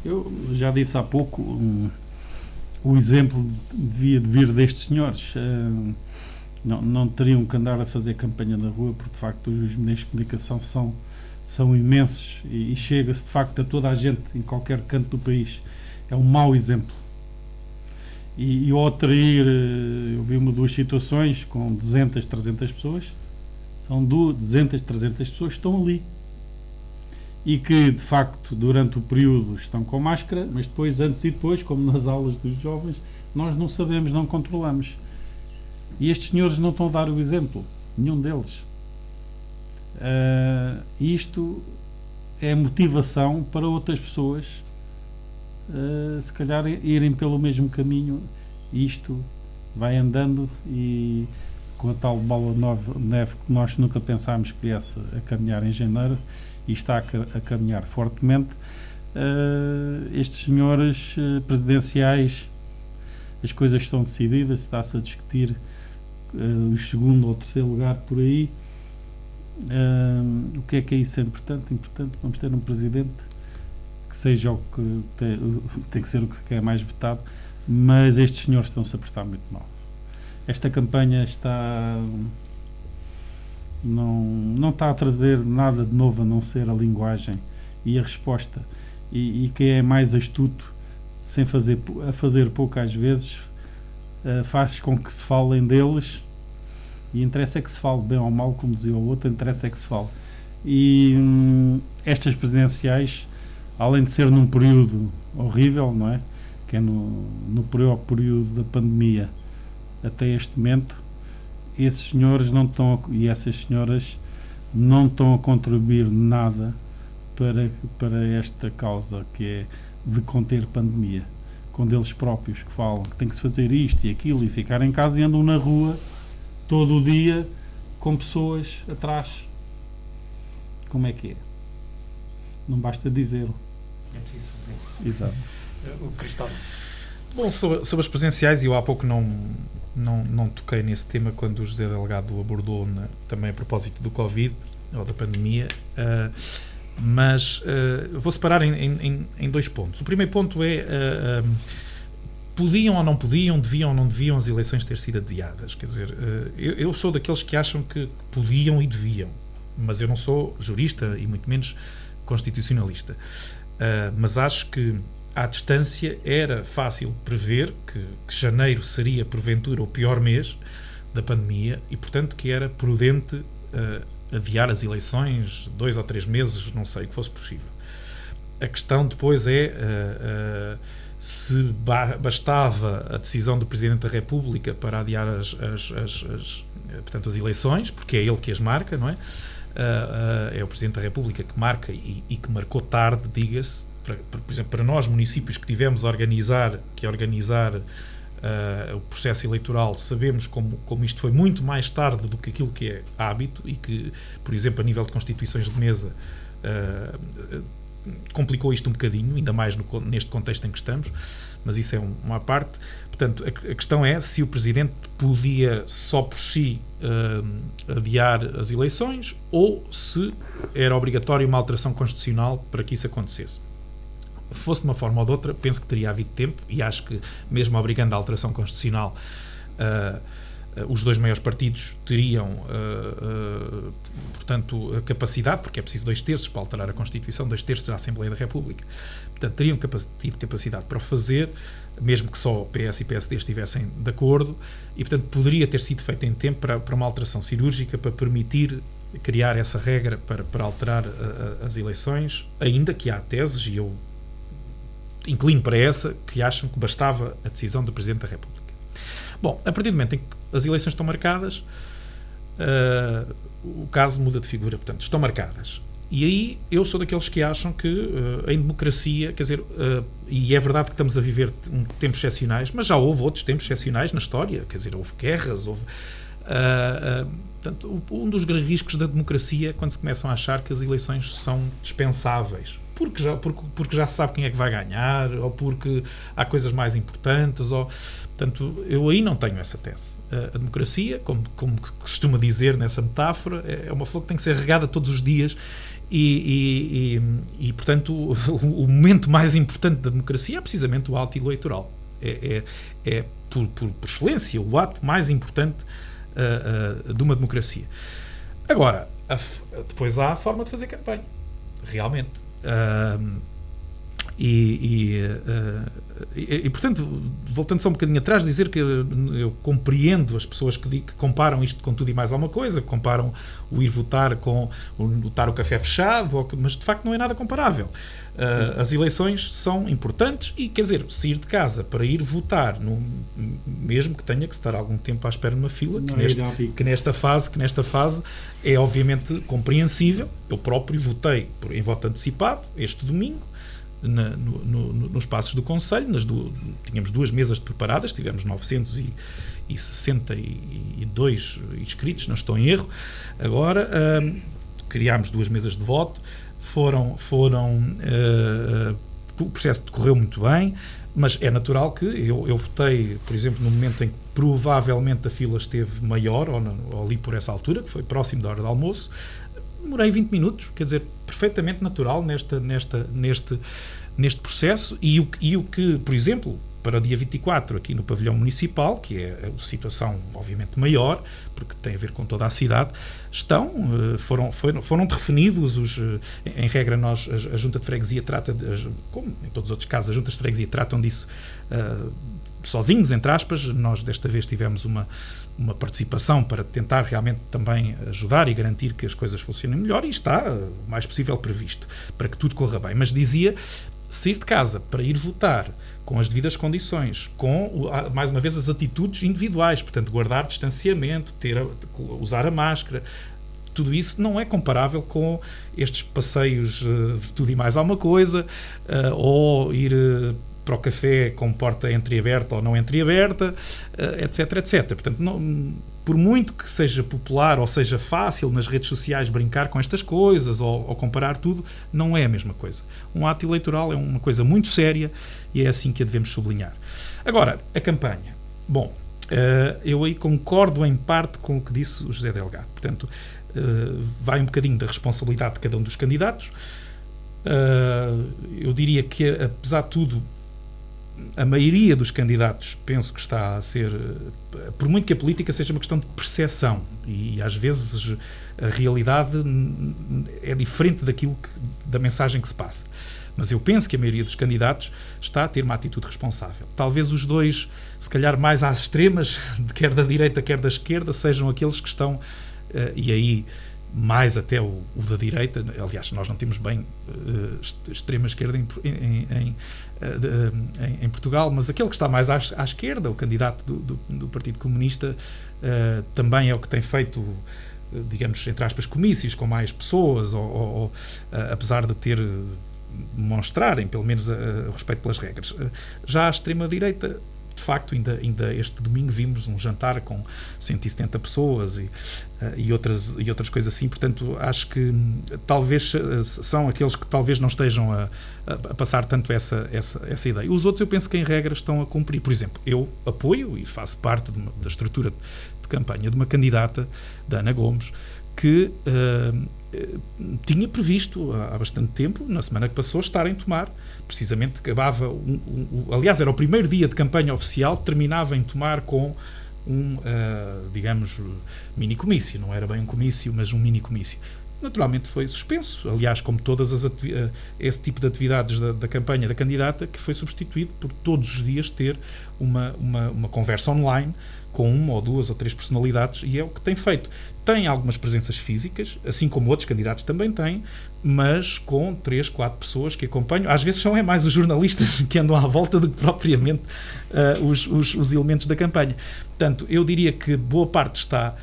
Eu já disse há pouco, o exemplo devia de vir destes senhores. Não teriam que andar a fazer campanha na rua, porque de facto os meios de comunicação são imensos e chega-se de facto a toda a gente em qualquer canto do país. É um mau exemplo. E ao atrair, eu vi duas situações com 200, 300 pessoas, são 200, 300 pessoas que estão ali e que de facto durante o período estão com máscara, mas depois, antes e depois, como nas aulas dos jovens, nós não sabemos, não controlamos. E estes senhores não estão a dar o exemplo, nenhum deles. Isto é motivação para outras pessoas se calhar irem pelo mesmo caminho. Isto vai andando e com a tal bola de neve que nós nunca pensámos que viesse a caminhar em janeiro, e está a caminhar fortemente. Estes senhores presidenciais, as coisas estão decididas, está-se a discutir o segundo ou terceiro lugar por aí. O que é isso? É importante, vamos ter um presidente que seja o que tem que ser o que é mais votado, mas estes senhores estão-se a prestar muito mal. Esta campanha não está a trazer nada de novo a não ser a linguagem e a resposta, e quem é mais astuto a fazer pouco às vezes faz com que se falem deles, e interessa é que se fale bem ou mal, como dizia o outro, interessa é que se fale. E estas presidenciais, além de ser num período horrível, não é? Que é no pior período da pandemia até este momento, esses senhores e essas senhoras não estão a contribuir nada para esta causa, que é de conter pandemia, com eles próprios que falam que tem que se fazer isto e aquilo e ficar em casa, e andam na rua todo o dia com pessoas atrás. Como é que é? Não basta dizê-lo. É preciso fazer. Exato. O Cristóvão. Bom, sobre as presenciais, eu há pouco não toquei nesse tema quando o José Delgado abordou também a propósito do Covid ou da pandemia, mas vou separar em dois pontos. O primeiro ponto é podiam ou não podiam, deviam ou não deviam as eleições ter sido adiadas. Quer dizer, eu sou daqueles que acham que podiam e deviam, mas eu não sou jurista e muito menos constitucionalista. Mas acho que à distância era fácil prever que janeiro seria porventura o pior mês da pandemia e, portanto, que era prudente adiar as eleições 2 ou 3 meses, não sei, que fosse possível. A questão depois é se bastava a decisão do Presidente da República para adiar portanto, as eleições, porque é ele que as marca, não é? É o Presidente da República que marca e que marcou tarde, diga-se. Por exemplo, para nós, municípios que tivemos a organizar o processo eleitoral, sabemos como isto foi muito mais tarde do que aquilo que é hábito e que, por exemplo, a nível de constituições de mesa, complicou isto um bocadinho, ainda mais neste contexto em que estamos, mas isso é uma parte. Portanto, a questão é se o Presidente podia só por si adiar as eleições ou se era obrigatório uma alteração constitucional para que isso acontecesse. Fosse de uma forma ou de outra, penso que teria havido tempo, e acho que mesmo obrigando a alteração constitucional, os dois maiores partidos teriam, portanto, a capacidade, porque é preciso 2/3 para alterar a Constituição, 2/3 da Assembleia da República, portanto, teriam tido capacidade para o fazer, mesmo que só o PS e PSD estivessem de acordo, e, portanto, poderia ter sido feito em tempo para uma alteração cirúrgica, para permitir criar essa regra para alterar as eleições, ainda que há teses, e eu inclino para essa, que acham que bastava a decisão do Presidente da República. Bom, a partir do momento em que as eleições estão marcadas, o caso muda de figura, portanto, estão marcadas. E aí eu sou daqueles que acham que em democracia, quer dizer, e é verdade que estamos a viver tempos excepcionais, mas já houve outros tempos excepcionais na história, quer dizer, houve guerras, portanto, um dos riscos da democracia é quando se começam a achar que as eleições são dispensáveis. Porque já se sabe quem é que vai ganhar, ou porque há coisas mais importantes, portanto, eu aí não tenho essa tese. A democracia, como costuma dizer nessa metáfora, é uma flor que tem que ser regada todos os dias E portanto, o momento mais importante da democracia é precisamente o ato eleitoral. É por excelência, o ato mais importante de uma democracia. Agora, depois há a forma de fazer campanha, realmente. E portanto, voltando só um bocadinho atrás, dizer que eu compreendo as pessoas que comparam isto com tudo e mais alguma coisa, que comparam o ir votar com o estar o café fechado, mas de facto não é nada comparável. As eleições são importantes e, quer dizer, sair de casa para ir votar, mesmo que tenha que estar algum tempo à espera numa fila, que nesta fase é obviamente compreensível. Eu próprio votei em voto antecipado este domingo, nos passos do Conselho, tínhamos 2 mesas preparadas, tivemos 962 inscritos, não estou em erro. Agora criámos 2 mesas de voto, o processo decorreu muito bem, mas é natural que eu votei, por exemplo, no momento em que provavelmente a fila esteve maior, ou ali por essa altura, que foi próximo da hora do almoço. Demorei 20 minutos, quer dizer, perfeitamente natural neste processo, e o que, por exemplo, para o dia 24, aqui no pavilhão municipal, que é a situação obviamente maior, porque tem a ver com toda a cidade, foram definidos em regra a Junta de Freguesia trata, como em todos os outros casos, as Juntas de Freguesia tratam disso sozinhos, entre aspas. Nós desta vez tivemos uma participação para tentar realmente também ajudar e garantir que as coisas funcionem melhor, e está o mais possível previsto para que tudo corra bem. Mas dizia, sair de casa para ir votar com as devidas condições, com, mais uma vez, as atitudes individuais, portanto, guardar distanciamento, usar a máscara, tudo isso não é comparável com estes passeios de tudo e mais alguma coisa, ou ir para o café com porta entreaberta ou não entreaberta, etc, etc. Portanto, por muito que seja popular ou seja fácil nas redes sociais brincar com estas coisas ou comparar tudo, não é a mesma coisa. Um ato eleitoral é uma coisa muito séria e é assim que a devemos sublinhar. Agora, a campanha. Bom, eu aí concordo em parte com o que disse o José Delgado. Portanto, vai um bocadinho da responsabilidade de cada um dos candidatos. Eu diria que, apesar de tudo, a maioria dos candidatos penso que está a ser, por muito que a política seja uma questão de percepção, e às vezes a realidade é diferente da mensagem que se passa, mas eu penso que a maioria dos candidatos está a ter uma atitude responsável. Talvez os dois, se calhar mais às extremas, quer da direita quer da esquerda, sejam aqueles que estão, e aí mais até o da direita. Aliás, nós não temos bem extrema esquerda em Portugal, mas aquele que está mais à esquerda, o candidato do Partido Comunista, também é o que tem feito, digamos, entre aspas, comícios com mais pessoas, ou apesar de demonstrarem pelo menos o respeito pelas regras. Já a extrema-direita, de facto, ainda este domingo vimos um jantar com 170 pessoas e outras coisas assim. Portanto, acho que talvez são aqueles que talvez não estejam a passar tanto essa ideia. Os outros, eu penso que em regra estão a cumprir. Por exemplo, eu apoio e faço parte da estrutura de campanha de uma candidata, da Ana Gomes, que tinha previsto há bastante tempo, na semana que passou, estar em Tomar. Precisamente acabava, aliás, era o primeiro dia de campanha oficial, terminava em Tomar com digamos, mini-comício. Não era bem um comício, mas um mini-comício. Naturalmente foi suspenso, aliás, como todas esse tipo de atividades da campanha da candidata, que foi substituído por todos os dias ter uma conversa online com 1 ou 2 ou 3 personalidades, e é o que tem feito. Tem algumas presenças físicas, assim como outros candidatos também têm, mas com 3, 4 pessoas que acompanham. Às vezes são mais os jornalistas que andam à volta do que propriamente os elementos da campanha. Portanto, eu diria que boa parte está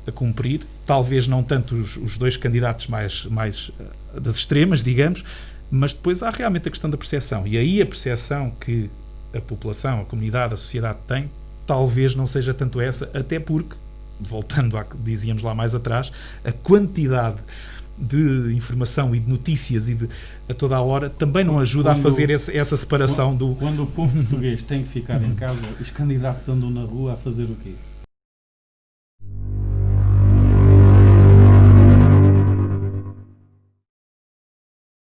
a cumprir, talvez não tanto os dois candidatos mais das extremas, digamos, mas depois há realmente a questão da percepção. E aí a percepção que a população, a comunidade, a sociedade tem, talvez não seja tanto essa, até porque, voltando ao que dizíamos lá mais atrás, a quantidade de informação e de notícias a toda a hora também não ajuda a fazer essa separação Quando o povo português tem que ficar em casa, os candidatos andam na rua a fazer o quê?